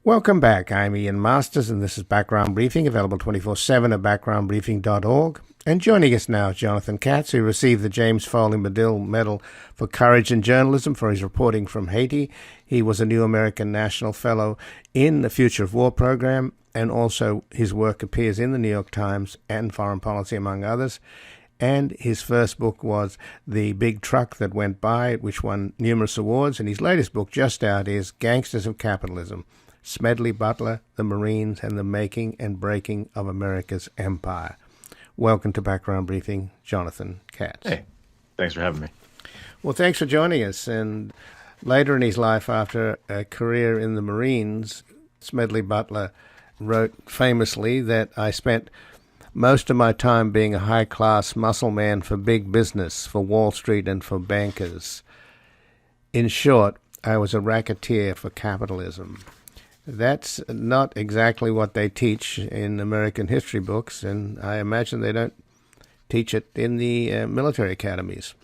Welcome back. I'm Ian Masters, and this is Background Briefing, available 24/7 at backgroundbriefing.org. And joining us now is Jonathan Katz, who received the James Foley Medill Medal for Courage in Journalism for his reporting from Haiti. He was a New American National Fellow in the Future of War program, and also his work appears in the New York Times and Foreign Policy, among others. And his first book was The Big Truck That Went By, which won numerous awards. And his latest book, just out, is Gangsters of Capitalism: Smedley Butler, the Marines, and the Making and Breaking of America's Empire. Welcome to Background Briefing, Jonathan Katz. Hey, thanks for having me. Well, thanks for joining us. And later in his life, after a career in the Marines, Smedley Butler wrote famously that I spent most of my time being a high-class muscle man for big business, for Wall Street and for bankers. In short, I was a racketeer for capitalism. That's not exactly what they teach in American history books, and I imagine they don't teach it in the military academies.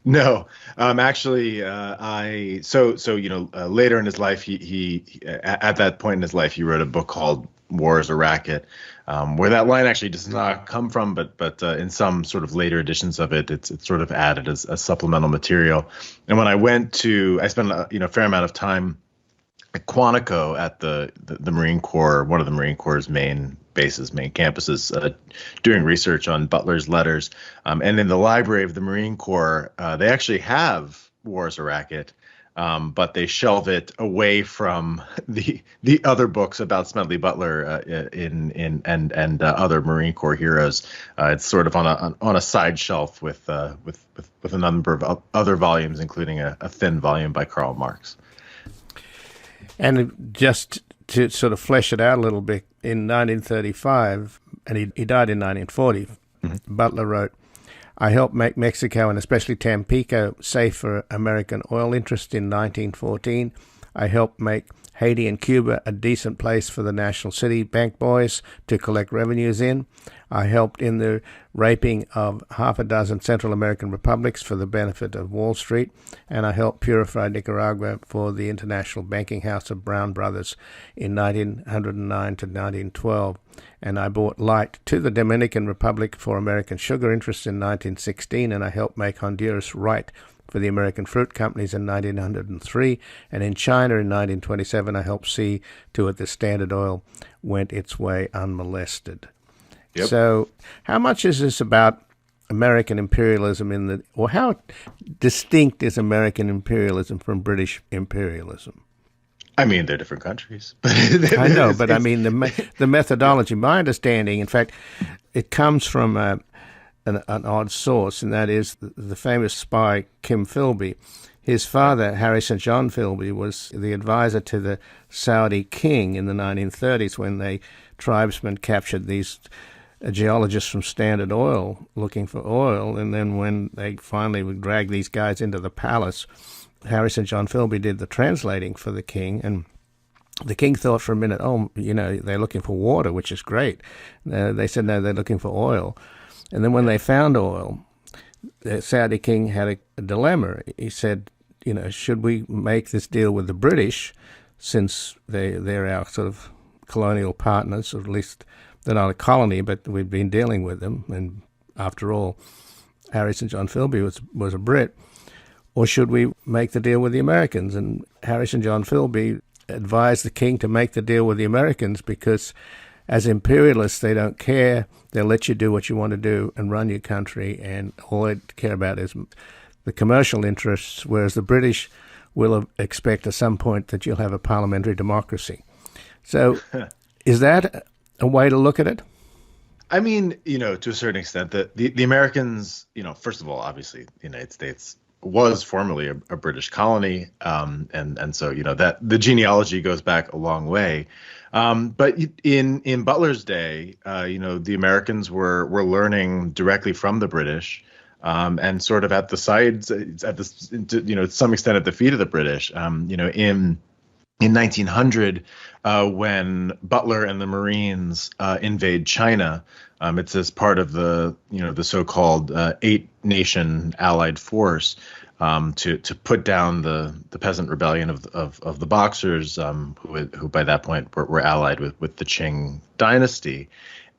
No, actually, later in his life, he at that point in his life, he wrote a book called War is a Racket, where that line actually does not come from, but in some sort of later editions of it, it's sort of added as supplemental material. And when I spent a fair amount of time at Quantico at the Marine Corps, one of the Marine Corps' main bases, main campuses, doing research on Butler's letters. And in the library of the Marine Corps, they actually have War is a Racket, but they shelve it away from the other books about Smedley Butler and other Marine Corps heroes. It's sort of on a side shelf with a number of other volumes, including a thin volume by Karl Marx. And just to sort of flesh it out a little bit, in 1935, and he died in 1940, Butler wrote, "I helped make Mexico and especially Tampico safe for American oil interests in 1914. I helped make Haiti and Cuba a decent place for the National City Bank boys to collect revenues in. I helped in the raping of half a dozen Central American republics for the benefit of Wall Street, and I helped purify Nicaragua for the International Banking House of Brown Brothers in 1909 to 1912. And I brought light to the Dominican Republic for American sugar interests in 1916, and I helped make Honduras right for the American fruit companies in 1903, and in China in 1927, I helped see to it that Standard Oil went its way unmolested." Yep. So how much is this about American imperialism or how distinct is American imperialism from British imperialism? I mean, they're different countries. I know, but I mean the methodology. My understanding, in fact, it comes from an odd source, and that is the famous spy Kim Philby. His father, Harry St. John Philby, was the advisor to the Saudi king in the 1930s when the tribesmen captured these geologists from Standard Oil looking for oil, and then when they finally would drag these guys into the palace, Harry St. John Philby did the translating for the king, and the king thought for a minute, they're looking for water, which is great. They said, no, they're looking for oil. And then when they found oil, the Saudi king had a dilemma. He said, should we make this deal with the British, since they're our sort of colonial partners, or at least they're not a colony, but we've been dealing with them. And after all, Harry St. John Philby was a Brit. Or should we make the deal with the Americans? And Harry St. John Philby advised the king to make the deal with the Americans because as imperialists, they don't care. They'll let you do what you want to do and run your country, and all they care about is the commercial interests, whereas the British will expect at some point that you'll have a parliamentary democracy. So is that a way to look at it? I mean, to a certain extent, the Americans, first of all, obviously, the United States was formerly a British colony, and so that the genealogy goes back a long way. But in Butler's day, the Americans were learning directly from the British, and sort of at the sides, to some extent at the feet of the British. In 1900, when Butler and the Marines invade China, it's as part of the so-called 8-nation Allied force. to put down the peasant rebellion of the Boxers, who by that point were allied with the Qing dynasty.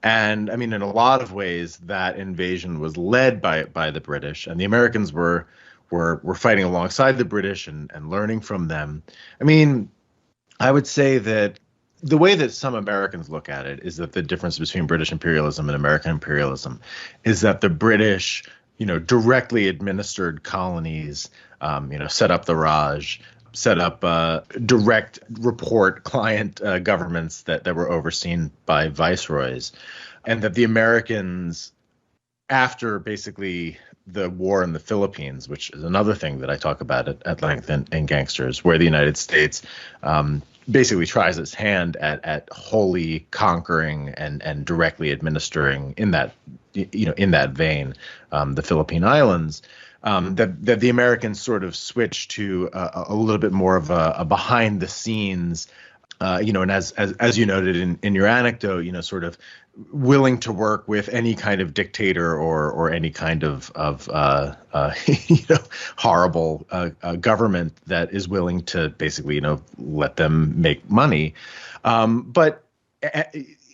And I mean, in a lot of ways, that invasion was led by the British, and the Americans were fighting alongside the British and learning from them. I mean, I would say that the way that some Americans look at it is that the difference between British imperialism and American imperialism is that the British, directly administered colonies, set up the Raj, set up direct report client governments that were overseen by viceroys, and that the Americans, after basically the war in the Philippines, which is another thing that I talk about at length in Gangsters, where the United States basically tries its hand at wholly conquering and directly administering in that vein the Philippine Islands. That the Americans sort of switched to a little bit more of a behind the scenes, and as you noted in your anecdote, sort of willing to work with any kind of dictator or any kind of horrible government that is willing to basically let them make money, but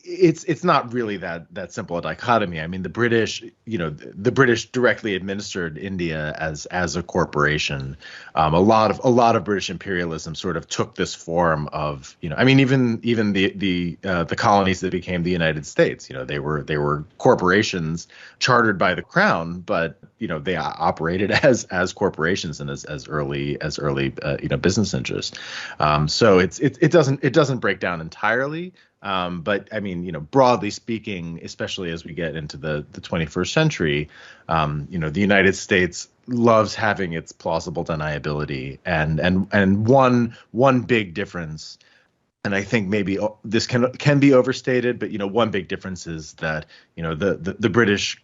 it's not really that simple a dichotomy. I mean, the British directly administered India as a corporation. A lot of British imperialism sort of took this form of, even the colonies that became the United States, they were corporations chartered by the crown, but they operated as corporations and as early business interests. So it doesn't break down entirely. But I mean, broadly speaking, especially as we get into the 21st century, the United States loves having its plausible deniability, and one big difference, and I think maybe this can be overstated, but one big difference is that the British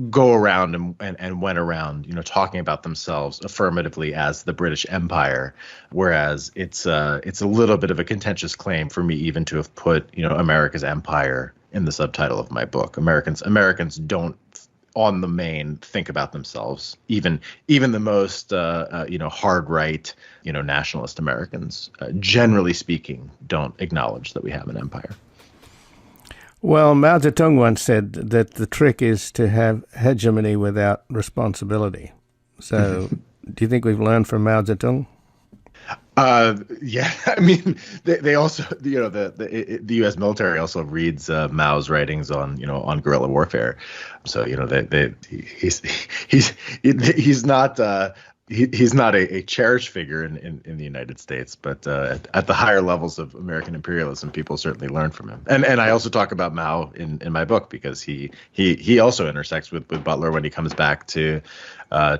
go around and went around talking about themselves affirmatively as the British Empire, whereas it's a little bit of a contentious claim for me even to have put America's empire in the subtitle of my book. Americans don't on the main think about themselves, even the most hard right nationalist Americans, generally speaking, don't acknowledge that we have an empire. Well, Mao Zedong once said that the trick is to have hegemony without responsibility. So do you think we've learned from Mao Zedong? Yeah, I mean, they also, the U.S. military also reads Mao's writings on guerrilla warfare. So, he's not he's not a cherished figure in the United States, but at the higher levels of American imperialism, people certainly learn from him. And I also talk about Mao in my book because he also intersects with Butler when he comes back to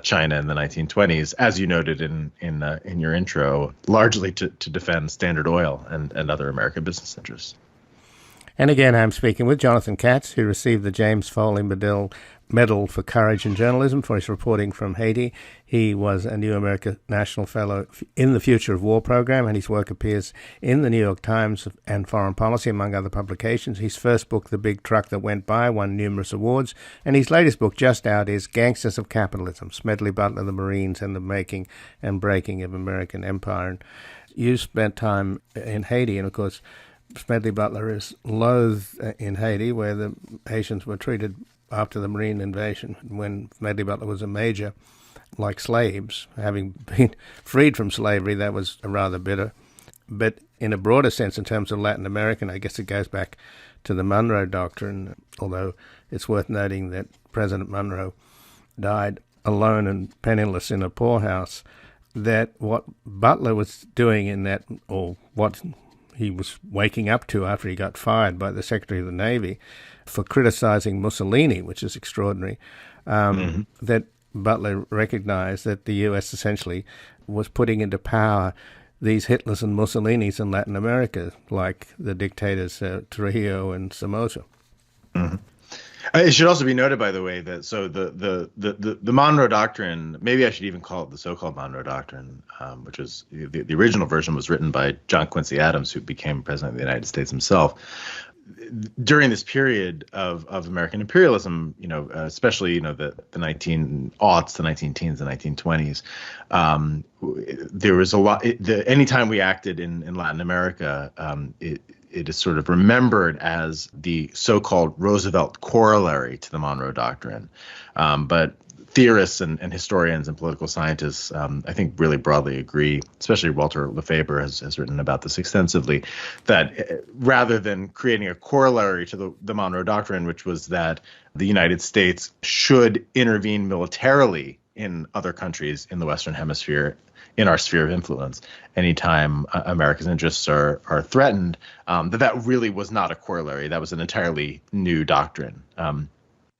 China in the 1920s, as you noted in your intro, largely to defend Standard Oil and other American business interests. And again, I'm speaking with Jonathan Katz, who received the James Foley Medill Medal for Courage in Journalism for his reporting from Haiti. He was a New America National Fellow in the Future of War program, and his work appears in the New York Times and Foreign Policy, among other publications. His first book, The Big Truck That Went By, won numerous awards, and his latest book, just out, is Gangsters of Capitalism, Smedley Butler, the Marines, and the Making and Breaking of American Empire. And you spent time in Haiti, and of course, Smedley Butler is loathed in Haiti, where the Haitians were treated after the Marine invasion, when Smedley Butler was a major, like slaves. Having been freed from slavery, that was rather bitter. But in a broader sense, in terms of Latin American, I guess it goes back to the Monroe Doctrine, although it's worth noting that President Monroe died alone and penniless in a poorhouse, that what Butler was doing in that, or what he was waking up to after he got fired by the Secretary of the Navy for criticizing Mussolini, which is extraordinary, that Butler recognized that the U.S. essentially was putting into power these Hitlers and Mussolinis in Latin America, like the dictators Trujillo and Somoza. Mm-hmm. It should also be noted, by the way, that so the Monroe Doctrine, maybe I should even call it the so-called Monroe Doctrine, which is the original version was written by John Quincy Adams, who became president of the United States himself. during this period of American imperialism, especially, the 19-aughts, the 19-teens, the 1920s, there was a lot. Anytime we acted in Latin America, it is sort of remembered as the so-called Roosevelt corollary to the Monroe Doctrine. But theorists and historians and political scientists, I think, really broadly agree, especially Walter Lefebvre has written about this extensively, that rather than creating a corollary to the Monroe Doctrine, which was that the United States should intervene militarily in other countries in the Western Hemisphere, in our sphere of influence, anytime America's interests are threatened, that really was not a corollary. That was an entirely new doctrine.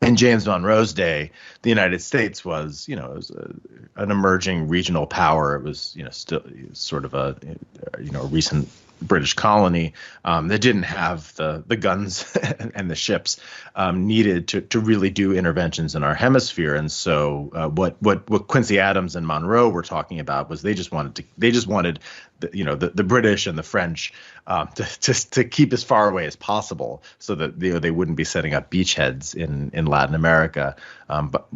In James Monroe's day, the United States was, an emerging regional power. It was, still sort of a recent British colony that didn't have the guns and the ships needed to really do interventions in our hemisphere. And so what Quincy Adams and Monroe were talking about was they just wanted the British and the French to keep as far away as possible, so that they wouldn't be setting up beachheads in Latin America. But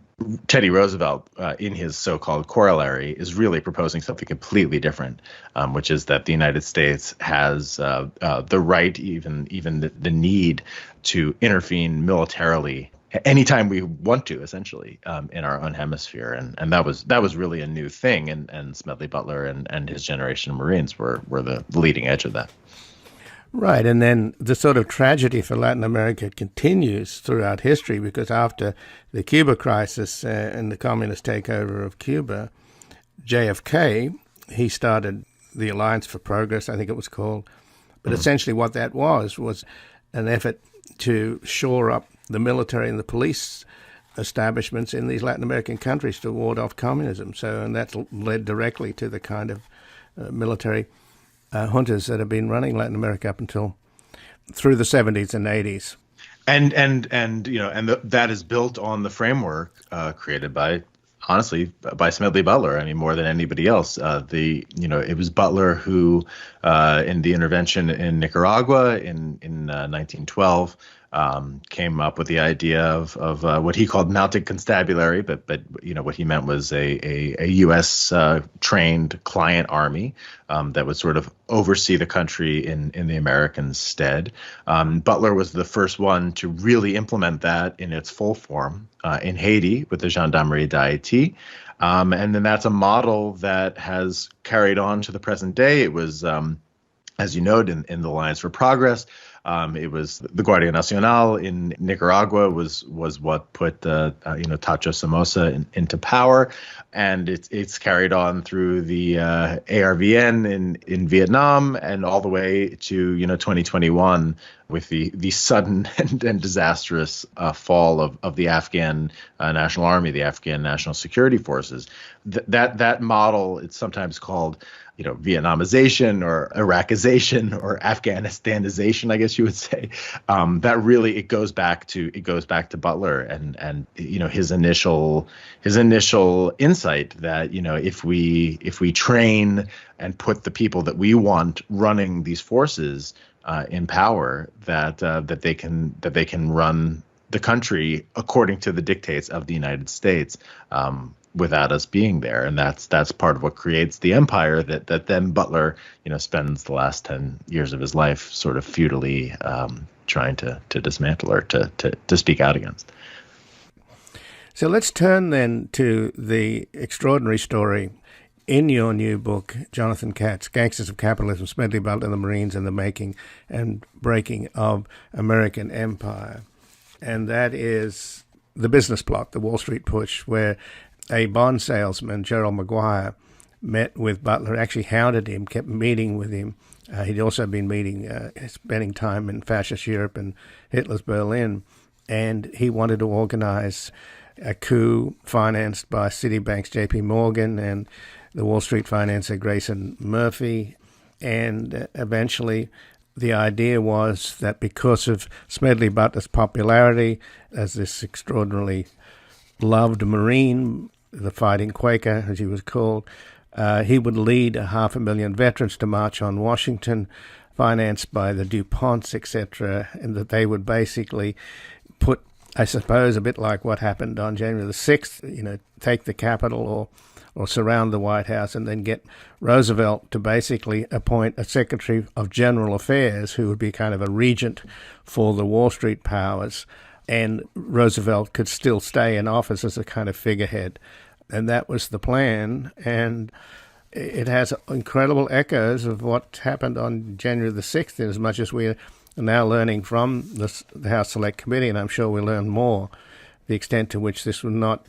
Teddy Roosevelt, in his so-called corollary, is really proposing something completely different, which is that the United States has the right, even the need, to intervene militarily anytime we want to, essentially, in our own hemisphere. And that was really a new thing. And Smedley Butler and his generation of Marines were the leading edge of that. Right. And then the sort of tragedy for Latin America continues throughout history, because after the Cuba crisis and the communist takeover of Cuba, JFK, he started the Alliance for Progress, I think it was called. But essentially what that was an effort to shore up the military and the police establishments in these Latin American countries to ward off communism. And that's led directly to the kind of military juntas that have been running Latin America up until through the 70s and 80s. And that is built on the framework created by Smedley Butler. I mean, more than anybody else. It was Butler who, in the intervention in Nicaragua in 1912, came up with the idea of what he called mounted constabulary, but what he meant was a U.S. trained client army that would sort of oversee the country in the American stead. Butler was the first one to really implement that in its full form in Haiti with the Gendarmerie d'Haïti. And then that's a model that has carried on to the present day. It was, as you noted, in the Alliance for Progress. It was the Guardia Nacional in Nicaragua was what put Tacho Somoza into power, and it's carried on through the ARVN in Vietnam, and all the way to 2021 with the sudden and disastrous fall of the Afghan National Army, the Afghan National Security Forces. That model, it's sometimes called Vietnamization or Iraqization or Afghanistanization, I guess you would say. That really it goes back to Butler and his initial insight that if we train and put the people that we want running these forces in power, that they can run the country according to the dictates of the United States. Without us being there, and that's part of what creates the empire that then Butler spends the last 10 years of his life sort of futilely trying to dismantle or to speak out against. So let's turn then to the extraordinary story in your new book, Jonathan Katz, Gangsters of Capitalism, Smedley Butler, the Marines, and the Making and Breaking of American Empire. And that is the business plot, the Wall Street push, where a bond salesman, Gerald Maguire, met with Butler, actually hounded him, kept meeting with him. He'd also been spending time in fascist Europe and Hitler's Berlin, and he wanted to organize a coup financed by Citibank's J.P. Morgan and the Wall Street financier Grayson Murphy. And eventually the idea was that because of Smedley Butler's popularity as this extraordinarily loved Marine, the fighting Quaker, as he was called, he would lead 500,000 veterans to march on Washington financed by the DuPonts, etc., and that they would basically put, I suppose, a bit like what happened on January the 6th, take the Capitol or surround the White House and then get Roosevelt to basically appoint a Secretary of General Affairs who would be kind of a regent for the Wall Street powers, and Roosevelt could still stay in office as a kind of figurehead. And that was the plan, and it has incredible echoes of what happened on January the 6th, in as much as we're now learning from the House Select Committee, and I'm sure we'll learn more, the extent to which this was not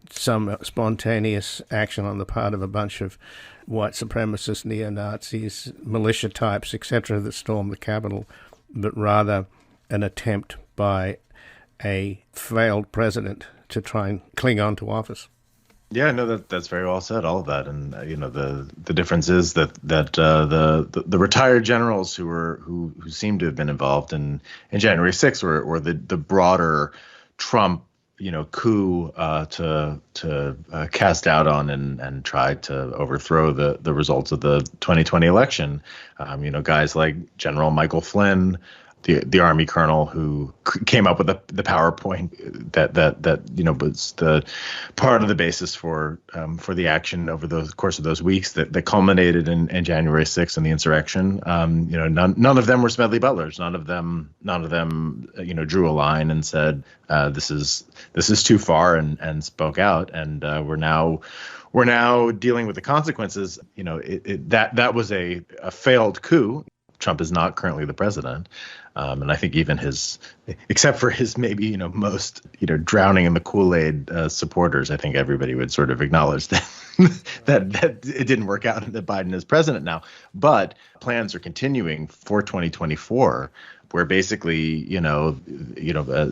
some spontaneous action on the part of a bunch of white supremacists, neo-Nazis, militia types, etc., that stormed the Capitol, but rather an attempt by a failed president to try and cling on to office. Yeah, no, that's very well said. All of that, and the difference is that the retired generals who seem to have been involved in January 6th or the broader Trump coup to cast doubt on and try to overthrow the results of the 2020 election. Guys like General Michael Flynn, the Army colonel who came up with the PowerPoint that was the part of the basis for the action over the course of those weeks that culminated in January 6th and the insurrection. None of them were Smedley Butlers. None of them drew a line and said this is too far and spoke out. And we're now dealing with the consequences. That was a failed coup. Trump is not currently the president. And I think even except for his maybe, most, drowning in the Kool-Aid supporters, I think everybody would sort of acknowledge that that it didn't work out and that Biden is president now. But plans are continuing for 2024, where basically,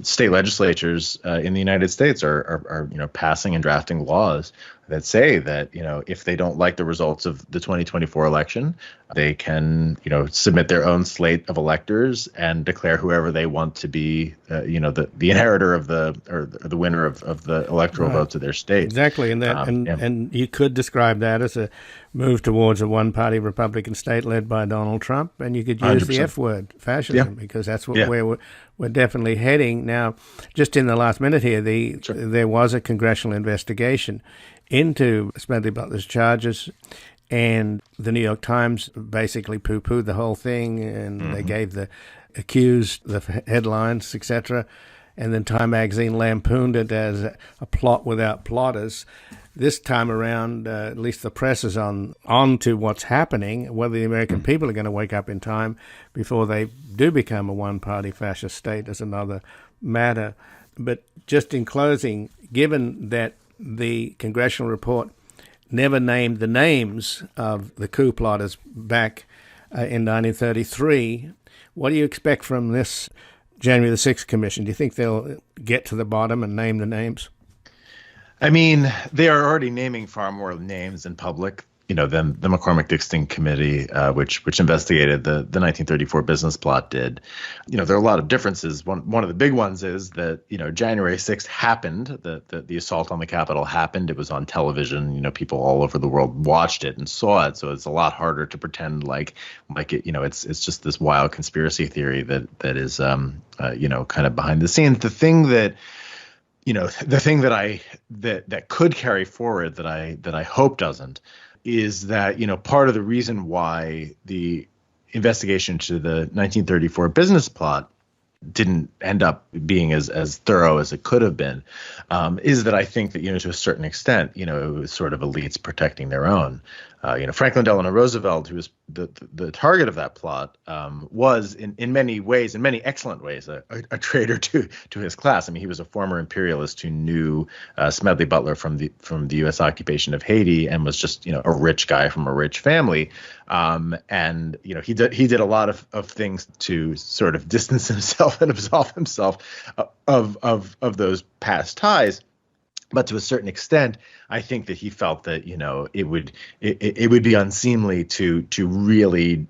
state legislatures in the United States are passing and drafting laws that say that, if they don't like the results of the 2024 election, they can, submit their own slate of electors and declare whoever they want to be, the inheritor of the winner of the electoral votes of their state. Exactly, and you could describe that as a move towards a one-party Republican state led by Donald Trump, and you could use 100%. The F word, fascism, because that's where we're definitely heading. Now, just in the last minute here, there was a congressional investigation into Smedley Butler's charges, and the New York Times basically poo-pooed the whole thing, and they gave the accused the headlines, etc., and then Time magazine lampooned it as a plot without plotters. This time around, at least the press is on to what's happening. Whether the American people are going to wake up in time before they do become a one-party fascist state is another matter. But just in closing, given that the congressional report never named the names of the coup plotters back in 1933, what do you expect from this January the 6th commission? Do you think they'll get to the bottom and name the names? I mean, they are already naming far more names in public, than the McCormick-Dixon Committee, which investigated the 1934 business plot did. There are a lot of differences. One of the big ones is that, January 6th happened, the assault on the Capitol happened. It was on television. People all over the world watched it and saw it. So it's a lot harder to pretend like it, it's just this wild conspiracy theory that is, kind of behind the scenes. The thing that that could carry forward that I hope doesn't is that, part of the reason why the investigation to the 1934 business plot didn't end up being as thorough as it could have been is that I think that, to a certain extent, it was sort of elites protecting their own. Franklin Delano Roosevelt, who was the target of that plot, was in many ways, in many excellent ways, a traitor to his class. I mean, he was a former imperialist who knew Smedley Butler from the U.S. occupation of Haiti and was just a rich guy from a rich family. And he did a lot of things to sort of distance himself and absolve himself of those past ties. But to a certain extent, I think that he felt that it would be unseemly to really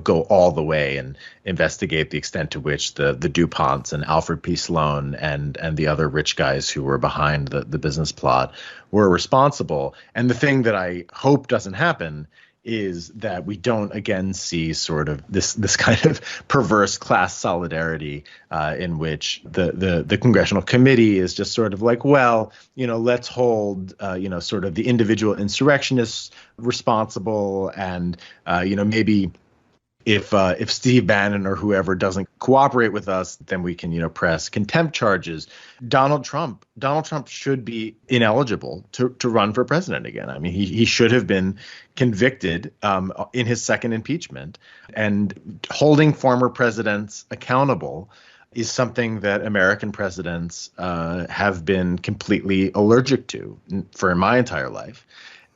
go all the way and investigate the extent to which the DuPonts and Alfred P. Sloan and the other rich guys who were behind the business plot were responsible. And the thing that I hope doesn't happen is that we don't again see sort of this kind of perverse class solidarity in which the congressional committee is just sort of like, well, let's hold sort of the individual insurrectionists responsible, and maybe if Steve Bannon or whoever doesn't cooperate with us, then we can press contempt charges. Donald Trump should be ineligible to run for president again. I mean, he should have been convicted in his second impeachment, and holding former presidents accountable is something that American presidents have been completely allergic to for my entire life.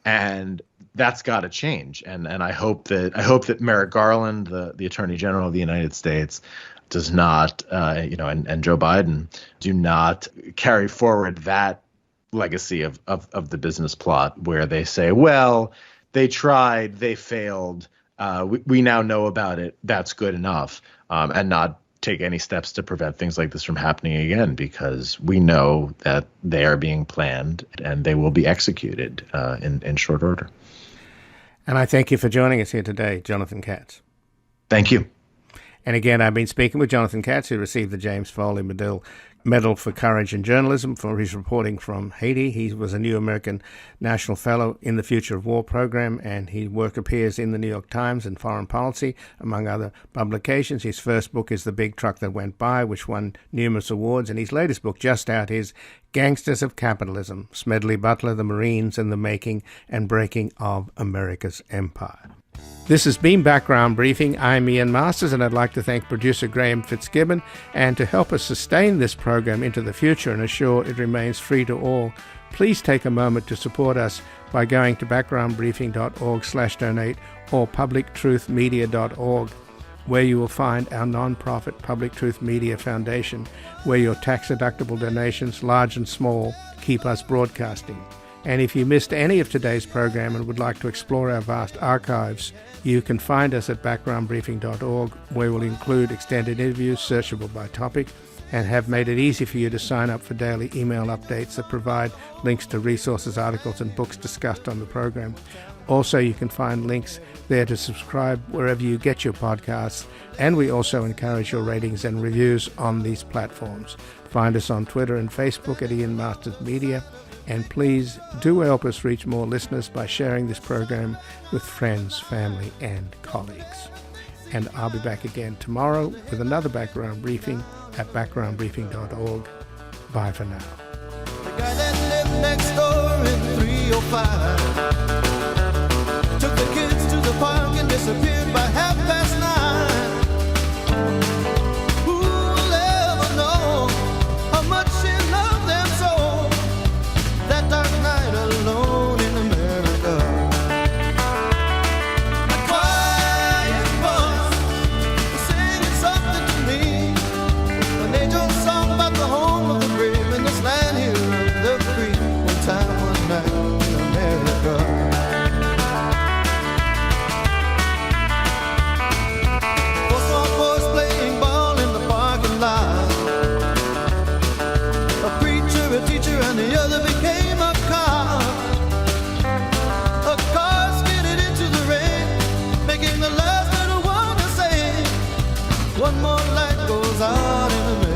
And that's got to change. And I hope that Merrick Garland, the Attorney General of the United States, does not, and Joe Biden do not carry forward that legacy of the business plot where they say, well, they tried, they failed, we now know about it, that's good enough, and not take any steps to prevent things like this from happening again, because we know that they are being planned and they will be executed in short order. And I thank you for joining us here today, Jonathan Katz. Thank you. And again, I've been speaking with Jonathan Katz, who received the James Foley Medill Medal for Courage in Journalism for his reporting from Haiti. He was a New American National Fellow in the Future of War program, and his work appears in the New York Times and Foreign Policy, among other publications. His first book is The Big Truck That Went By, which won numerous awards, and his latest book, just out, is Gangsters of Capitalism, Smedley Butler, the Marines, and the Making and Breaking of America's Empire. This has been Background Briefing. I'm Ian Masters, and I'd like to thank producer Graham Fitzgibbon. And to help us sustain this program into the future and assure it remains free to all, please take a moment to support us by going to backgroundbriefing.org/donate or publictruthmedia.org, where you will find our non-profit Public Truth Media Foundation, where your tax-deductible donations, large and small, keep us broadcasting. And if you missed any of today's program and would like to explore our vast archives, you can find us at backgroundbriefing.org, where we'll include extended interviews searchable by topic, and have made it easy for you to sign up for daily email updates that provide links to resources, articles, and books discussed on the program. Also, you can find links there to subscribe wherever you get your podcasts, and we also encourage your ratings and reviews on these platforms. Find us on Twitter and Facebook at Ian Masters Media. And please do help us reach more listeners by sharing this program with friends, family, and colleagues. And I'll be back again tomorrow with another Background Briefing at backgroundbriefing.org. Bye for now. The guy that lived next door in 305 took the kids to the park and disappeared by 9:30. Who'll ever know how much he loved them so? That dark night alone in America. A quiet voice was singing something to me, an angel song about the home of the brave in this land here of the free. One time, one night in America. Four small boys playing ball in the parking lot. A preacher, a teacher, and the other became a car. A car skidded into the rain, making the last little one to say, one more light goes out in the